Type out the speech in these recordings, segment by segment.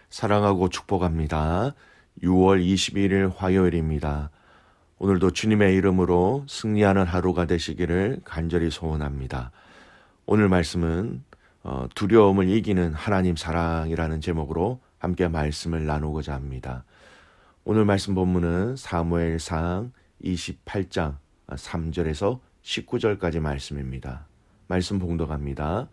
사랑하고 축복합니다. 6월 21일 화요일입니다. 오늘도 주님의 이름으로 승리하는 하루가 되시기를 간절히 소원합니다. 오늘 말씀은 두려움을 이기는 하나님 사랑이라는 제목으로 함께 말씀을 나누고자 합니다. 오늘 말씀 본문은 사무엘상 28장 3절에서 19절까지 말씀입니다. 말씀 봉독합니다.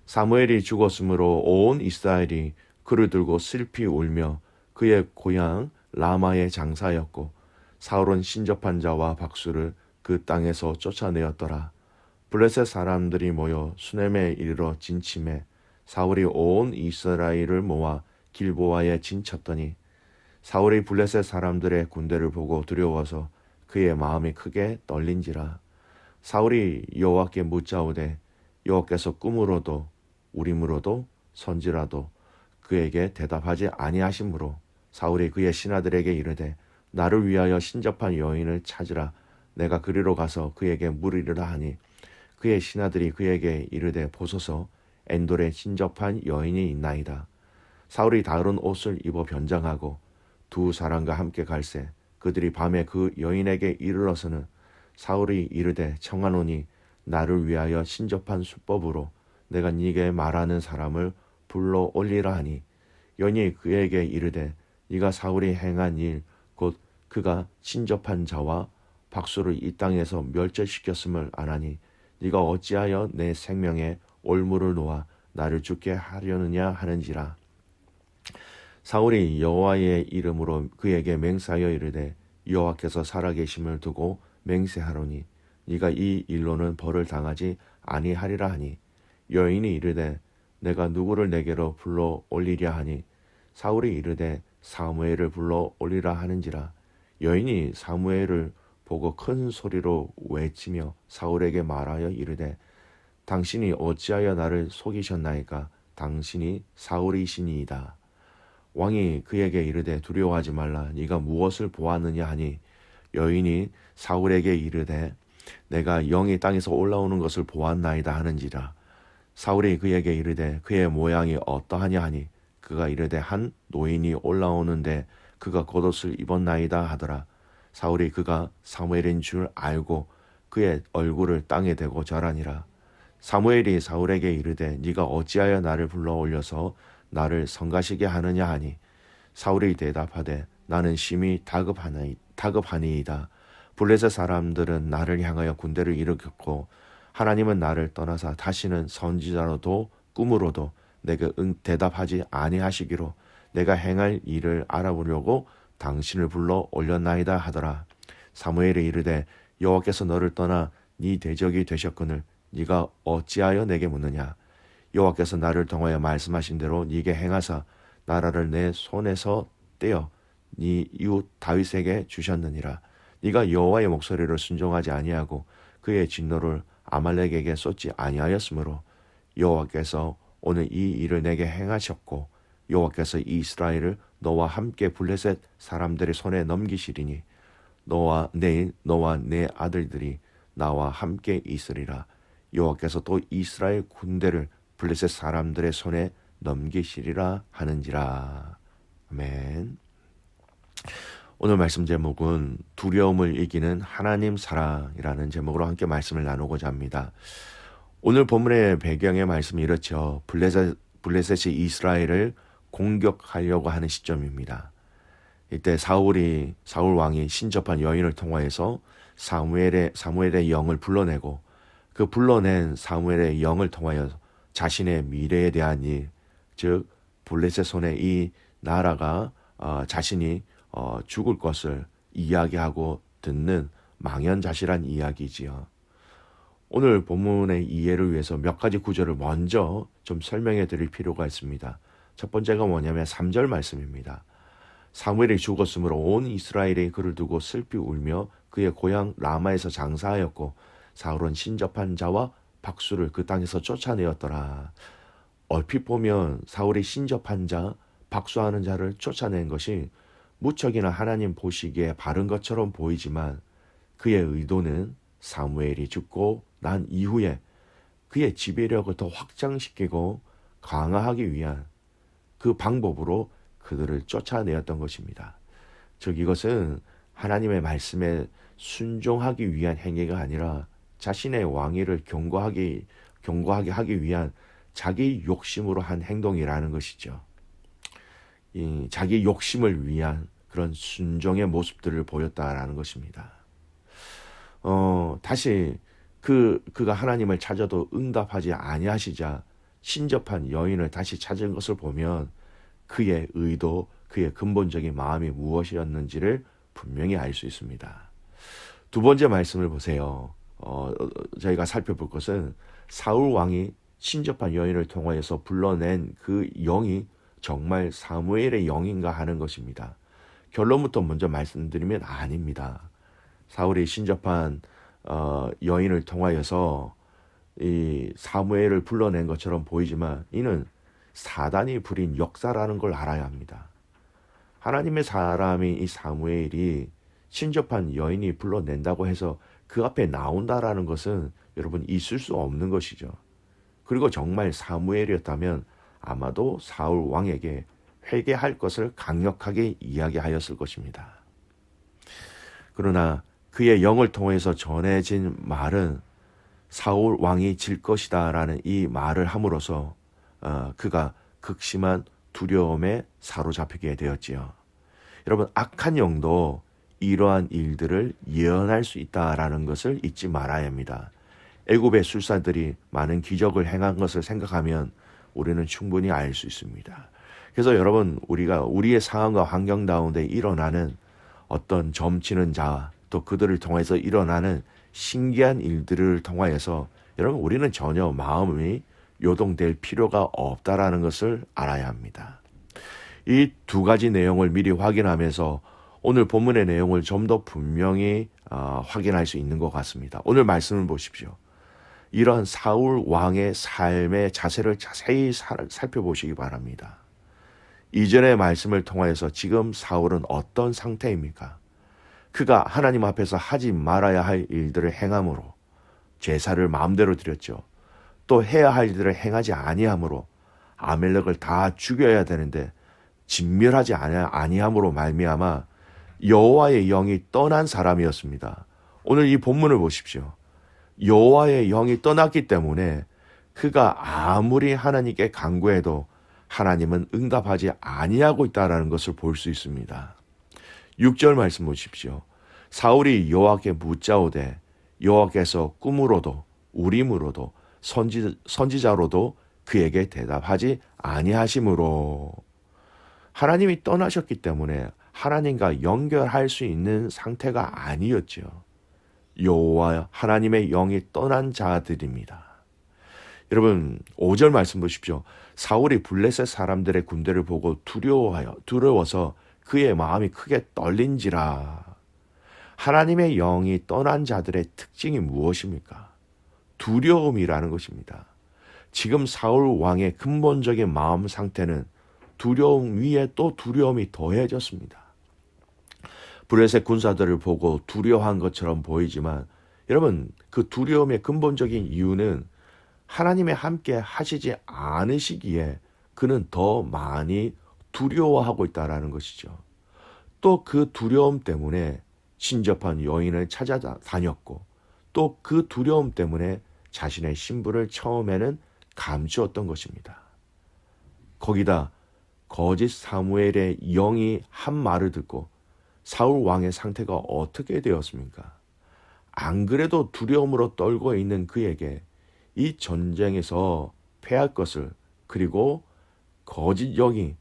사무엘이 죽었으므로 온 이스라엘이 그를 들고 슬피 울며 그의 고향 라마에 장사하였고 사울은 신접한 자와 박수를 그 땅에서 쫓아내었더라. 블레셋 사람들이 모여 수넴에 이르러 진침해 사울이 온 이스라엘을 모아 길보아에 진쳤더니 사울이 블레셋 사람들의 군대를 보고 두려워서 그의 마음이 크게 떨린지라. 사울이 여호와께 묻자오되 여호와께서 꿈으로도 우림으로도 선지라도 그에게 대답하지 아니하시므로 사울이 그의 신하들에게 이르되 나를 위하여 신접한 여인을 찾으라. 내가 그리로 가서 그에게 물으리라 하니 그의 신하들이 그에게 이르되 보소서 엔돌에 신접한 여인이 있나이다. 사울이 다른 옷을 입어 변장하고 두 사람과 함께 갈새 그들이 밤에 그 여인에게 이르러서는 사울이 이르되 청하노니 나를 위하여 신접한 수법으로 내가 네게 말하는 사람을 불러 올리라 하니 여인이 그에게 이르되 네가 사울이 행한 일 곧 그가 신접한 자와 박수를 이 땅에서 멸절시켰음을 아나니 네가 어찌하여 내 생명에 올무를 놓아 나를 죽게 하려느냐 하는지라. 사울이 여호와의 이름으로 그에게 맹세하여 이르되 여호와께서 살아계심을 두고 맹세하노니 네가 이 일로는 벌을 당하지 아니하리라 하니 여인이 이르되 내가 누구를 내게로 불러 올리랴 하니 사울이 이르되 사무엘을 불러 올리라 하는지라. 여인이 사무엘을 보고 큰 소리로 외치며 사울에게 말하여 이르되 당신이 어찌하여 나를 속이셨나이까. 당신이 사울이시니이다. 왕이 그에게 이르되 두려워하지 말라. 네가 무엇을 보았느냐 하니 여인이 사울에게 이르되 내가 영이 땅에서 올라오는 것을 보았나이다 하는지라. 사울이 그에게 이르되 그의 모양이 어떠하냐 하니 그가 이르되 한 노인이 올라오는데 그가 겉옷을 입었나이다 하더라. 사울이 그가 사무엘인 줄 알고 그의 얼굴을 땅에 대고 절하니라. 사무엘이 사울에게 이르되 네가 어찌하여 나를 불러 올려서 나를 성가시게 하느냐 하니 사울이 대답하되 나는 심히 다급하니이다. 블레셋 사람들은 나를 향하여 군대를 일으켰고 하나님은 나를 떠나사 다시는 선지자로도 꿈으로도 내게 대답하지 아니하시기로 내가 행할 일을 알아보려고 당신을 불러 올렸나이다 하더라. 사무엘이 이르되 여호와께서 너를 떠나 네 대적이 되셨거늘 네가 어찌하여 내게 묻느냐. 여호와께서 나를 통하여 말씀하신 대로 네게 행하사 나라를 내 손에서 떼어 네 이웃 다윗에게 주셨느니라. 네가 여호와의 목소리를 순종하지 아니하고 그의 진노를 아말렉에게 쏟지 아니하였으므로 여호와께서 오늘 이 일을 내게 행하셨고 여호와께서 이스라엘을 너와 함께 블레셋 사람들의 손에 넘기시리니 너와 내 아들들이 나와 함께 있으리라. 여호와께서 또 이스라엘 군대를 블레셋 사람들의 손에 넘기시리라 하는지라. 아멘. 오늘 말씀 제목은 두려움을 이기는 하나님 사랑이라는 제목으로 함께 말씀을 나누고자 합니다. 오늘 본문의 배경의 말씀이 이렇죠. 블레셋이 이스라엘을 공격하려고 하는 시점입니다. 이때 사울 왕이 신접한 여인을 통하여서 사무엘의 영을 불러내고 그 불러낸 사무엘의 영을 통하여 자신의 미래에 대한 일, 즉 블레셋 손에 이 나라가 자신이 죽을 것을 이야기하고 듣는 망연자실한 이야기지요. 오늘 본문의 이해를 위해서 몇 가지 구절을 먼저 좀 설명해 드릴 필요가 있습니다. 첫 번째가 뭐냐면 3절 말씀입니다. 사무엘이 죽었으므로 온 이스라엘이 그를 두고 슬피 울며 그의 고향 라마에서 장사하였고 사울은 신접한 자와 박수를 그 땅에서 쫓아내었더라. 얼핏 보면 사울이 신접한 자, 박수하는 자를 쫓아낸 것이 무척이나 하나님 보시기에 바른 것처럼 보이지만 그의 의도는 사무엘이 죽고 난 이후에 그의 지배력을 더 확장시키고 강화하기 위한 그 방법으로 그들을 쫓아내었던 것입니다. 즉 이것은 하나님의 말씀에 순종하기 위한 행위가 아니라 자신의 왕위를 견고하게 하기 위한 자기 욕심으로 한 행동이라는 것이죠. 이 자기 욕심을 위한 그런 순종의 모습들을 보였다라는 것입니다. 다시 그가 하나님을 찾아도 응답하지 아니하시자 신접한 여인을 다시 찾은 것을 보면 그의 의도, 그의 근본적인 마음이 무엇이었는지를 분명히 알 수 있습니다. 두 번째 말씀을 보세요. 저희가 살펴볼 것은 사울 왕이 신접한 여인을 통하여서 불러낸 그 영이 정말 사무엘의 영인가 하는 것입니다. 결론부터 먼저 말씀드리면 아닙니다. 사울이 신접한 여인을 통하여서 이 사무엘을 불러낸 것처럼 보이지만 이는 사단이 부린 역사라는 걸 알아야 합니다. 하나님의 사람이 이 사무엘이 신접한 여인이 불러낸다고 해서 그 앞에 나온다라는 것은 여러분 있을 수 없는 것이죠. 그리고 정말 사무엘이었다면 아마도 사울 왕에게 회개할 것을 강력하게 이야기하였을 것입니다. 그러나 그의 영을 통해서 전해진 말은 사울 왕이 질 것이다 라는 이 말을 함으로써 그가 극심한 두려움에 사로잡히게 되었지요. 여러분, 악한 영도 이러한 일들을 예언할 수 있다라는 것을 잊지 말아야 합니다. 애굽의 술사들이 많은 기적을 행한 것을 생각하면 우리는 충분히 알 수 있습니다. 그래서 여러분, 우리가 우리의 상황과 환경 가운데 일어나는 어떤 점치는 자, 또 그들을 통해서 일어나는 신기한 일들을 통하여서 여러분, 우리는 전혀 마음이 요동될 필요가 없다라는 것을 알아야 합니다. 이 두 가지 내용을 미리 확인하면서 오늘 본문의 내용을 좀 더 분명히 확인할 수 있는 것 같습니다. 오늘 말씀을 보십시오. 이런 사울 왕의 삶의 자세를 자세히 살펴보시기 바랍니다. 이전의 말씀을 통하여서 지금 사울은 어떤 상태입니까? 그가 하나님 앞에서 하지 말아야 할 일들을 행함으로 제사를 마음대로 드렸죠. 또 해야 할 일들을 행하지 아니함으로 아멜렉을 다 죽여야 되는데 진멸하지 아니함으로 말미암아 여호와의 영이 떠난 사람이었습니다. 오늘 이 본문을 보십시오. 여호와의 영이 떠났기 때문에 그가 아무리 하나님께 간구해도 하나님은 응답하지 아니하고 있다는 것을 볼 수 있습니다. 6절 말씀 보십시오. 사울이 여호와께 묻자오되 여호와께서 꿈으로도 우림으로도 선지자로도 그에게 대답하지 아니하심으로, 하나님이 떠나셨기 때문에 하나님과 연결할 수 있는 상태가 아니었죠. 여호와 하나님의 영이 떠난 자들입니다. 여러분, 5절 말씀 보십시오. 사울이 블레셋 사람들의 군대를 보고 두려워서 그의 마음이 크게 떨린지라. 하나님의 영이 떠난 자들의 특징이 무엇입니까? 두려움이라는 것입니다. 지금 사울 왕의 근본적인 마음 상태는 두려움 위에 또 두려움이 더해졌습니다. 블레셋 군사들을 보고 두려워한 것처럼 보이지만 여러분, 그 두려움의 근본적인 이유는 하나님의 함께 하시지 않으시기에 그는 더 많이 두려워하고 있다는 것이죠. 또 그 두려움 때문에 신접한 여인을 찾아다녔고 또 그 두려움 때문에 자신의 신부를 처음에는 감추었던 것입니다. 거기다 거짓 사무엘의 영이 한 말을 듣고 사울 왕의 상태가 어떻게 되었습니까? 안 그래도 두려움으로 떨고 있는 그에게 이 전쟁에서 패할 것을, 그리고 거짓 영이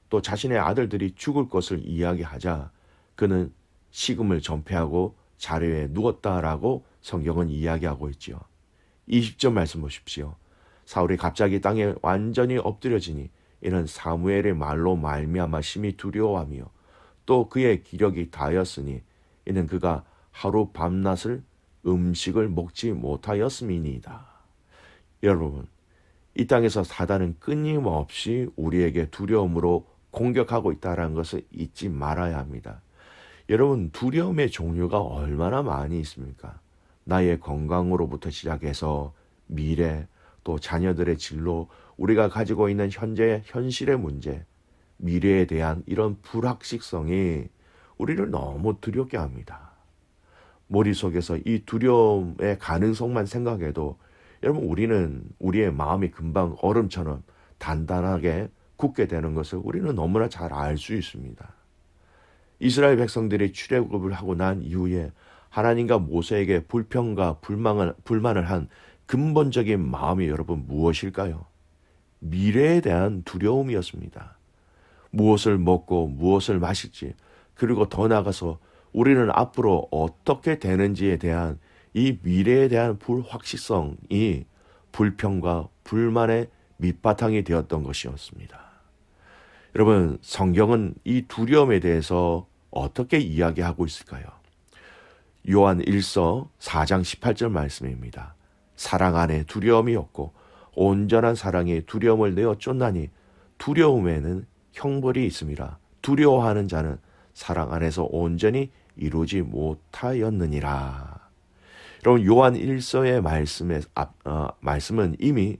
또 자신의 아들들이 죽을 것을 이야기하자 그는 식음을 전폐하고 자료에 누웠다라고 성경은 이야기하고 있지요. 20절 말씀 보십시오. 사울이 갑자기 땅에 완전히 엎드려지니 이는 사무엘의 말로 말미암아 심히 두려워하며 또 그의 기력이 다하였으니 이는 그가 하루 밤낮을 음식을 먹지 못하였음이니이다. 여러분, 이 땅에서 사단은 끊임없이 우리에게 두려움으로 공격하고 있다는 것을 잊지 말아야 합니다. 여러분, 두려움의 종류가 얼마나 많이 있습니까? 나의 건강으로부터 시작해서 미래, 또 자녀들의 진로, 우리가 가지고 있는 현실의 문제, 미래에 대한 이런 불확실성이 우리를 너무 두렵게 합니다. 머릿속에서 이 두려움의 가능성만 생각해도 여러분 우리는 우리의 마음이 금방 얼음처럼 단단하게 굳게 되는 것을 우리는 너무나 잘 알 수 있습니다. 이스라엘 백성들이 출애굽을 하고 난 이후에 하나님과 모세에게 불평과 불만을 한 근본적인 마음이 여러분 무엇일까요? 미래에 대한 두려움이었습니다. 무엇을 먹고 무엇을 마실지, 그리고 더 나아가서 우리는 앞으로 어떻게 되는지에 대한 이 미래에 대한 불확실성이 불평과 불만의 밑바탕이 되었던 것이었습니다. 여러분, 성경은 이 두려움에 대해서 어떻게 이야기하고 있을까요? 요한 1서 4장 18절 말씀입니다. 사랑 안에 두려움이 없고 온전한 사랑이 두려움을 내어 쫓나니 두려움에는 형벌이 있음이라. 두려워하는 자는 사랑 안에서 온전히 이루지 못하였느니라. 여러분, 요한 1서의 말씀은 이미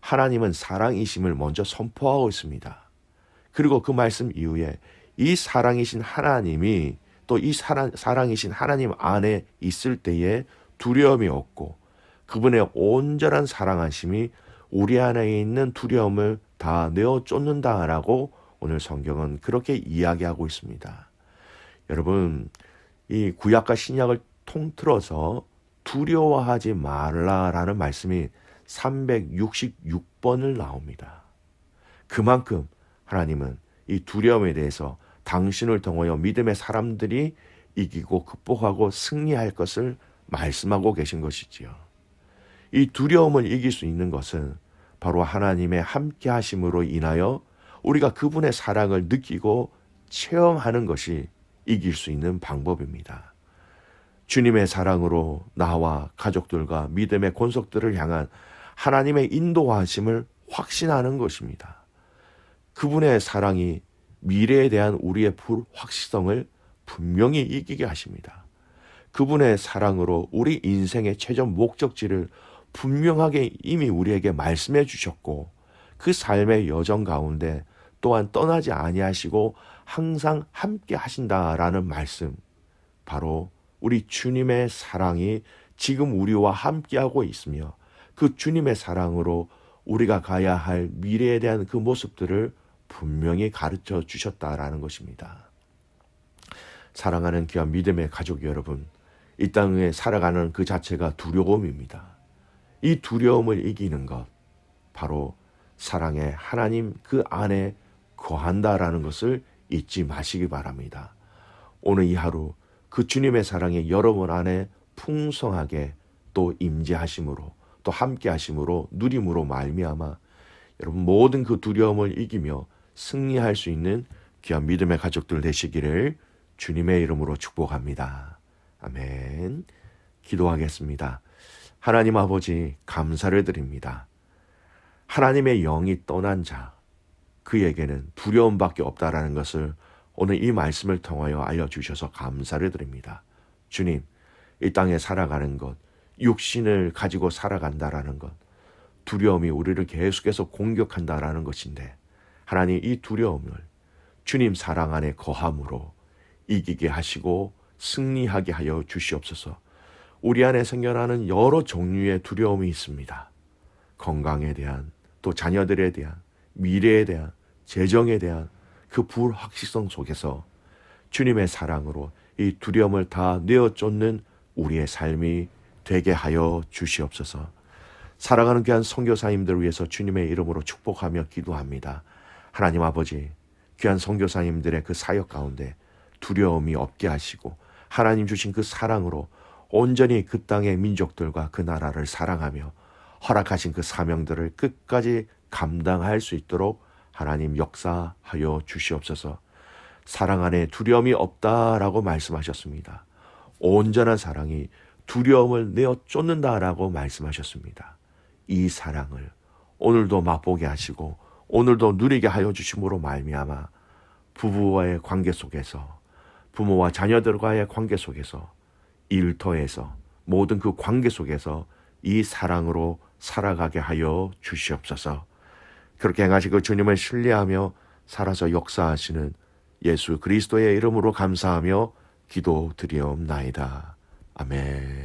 하나님은 사랑이심을 먼저 선포하고 있습니다. 그리고 그 말씀 이후에 이 사랑이신 하나님이 또 이 사랑이신 하나님 안에 있을 때에 두려움이 없고 그분의 온전한 사랑하심이 우리 안에 있는 두려움을 다 내어 쫓는다라고 오늘 성경은 그렇게 이야기하고 있습니다. 여러분, 이 구약과 신약을 통틀어서 두려워하지 말라라는 말씀이 366번을 나옵니다. 그만큼 하나님은 이 두려움에 대해서 당신을 통하여 믿음의 사람들이 이기고 극복하고 승리할 것을 말씀하고 계신 것이지요. 이 두려움을 이길 수 있는 것은 바로 하나님의 함께 하심으로 인하여 우리가 그분의 사랑을 느끼고 체험하는 것이 이길 수 있는 방법입니다. 주님의 사랑으로 나와 가족들과 믿음의 권속들을 향한 하나님의 인도하심을 확신하는 것입니다. 그분의 사랑이 미래에 대한 우리의 불확실성을 분명히 이기게 하십니다. 그분의 사랑으로 우리 인생의 최종 목적지를 분명하게 이미 우리에게 말씀해 주셨고 그 삶의 여정 가운데 또한 떠나지 아니하시고 항상 함께 하신다라는 말씀, 바로 우리 주님의 사랑이 지금 우리와 함께하고 있으며 그 주님의 사랑으로 우리가 가야 할 미래에 대한 그 모습들을 분명히 가르쳐 주셨다라는 것입니다. 사랑하는 귀한 믿음의 가족 여러분, 이 땅에 살아가는 그 자체가 두려움입니다. 이 두려움을 이기는 것, 바로 사랑의 하나님 그 안에 거한다라는 것을 잊지 마시기 바랍니다. 오늘 이 하루 그 주님의 사랑이 여러분 안에 풍성하게 또 임재하심으로 또 함께 하심으로 누림으로 말미암아 여러분 모든 그 두려움을 이기며 승리할 수 있는 귀한 믿음의 가족들 되시기를 주님의 이름으로 축복합니다. 아멘. 기도하겠습니다. 하나님 아버지, 감사를 드립니다. 하나님의 영이 떠난 자, 그에게는 두려움밖에 없다라는 것을 오늘 이 말씀을 통하여 알려주셔서 감사를 드립니다. 주님, 이 땅에 살아가는 것, 육신을 가지고 살아간다라는 것, 두려움이 우리를 계속해서 공격한다라는 것인데, 하나님 이 두려움을 주님 사랑 안에 거함으로 이기게 하시고 승리하게 하여 주시옵소서. 우리 안에 생겨나는 여러 종류의 두려움이 있습니다. 건강에 대한, 또 자녀들에 대한, 미래에 대한, 재정에 대한 그 불확실성 속에서 주님의 사랑으로 이 두려움을 다 내어쫓는 우리의 삶이 되게 하여 주시옵소서. 살아가는 귀한 선교사님들을 위해서 주님의 이름으로 축복하며 기도합니다. 하나님 아버지, 귀한 선교사님들의 그 사역 가운데 두려움이 없게 하시고 하나님 주신 그 사랑으로 온전히 그 땅의 민족들과 그 나라를 사랑하며 허락하신 그 사명들을 끝까지 감당할 수 있도록 하나님 역사하여 주시옵소서. 사랑 안에 두려움이 없다라고 말씀하셨습니다. 온전한 사랑이 두려움을 내어 쫓는다라고 말씀하셨습니다. 이 사랑을 오늘도 맛보게 하시고 오늘도 누리게 하여 주심으로 말미암아 부부와의 관계 속에서, 부모와 자녀들과의 관계 속에서, 일터에서, 모든 그 관계 속에서 이 사랑으로 살아가게 하여 주시옵소서. 그렇게 행하시고 주님을 신뢰하며 살아서 역사하시는 예수 그리스도의 이름으로 감사하며 기도드리옵나이다. 아멘.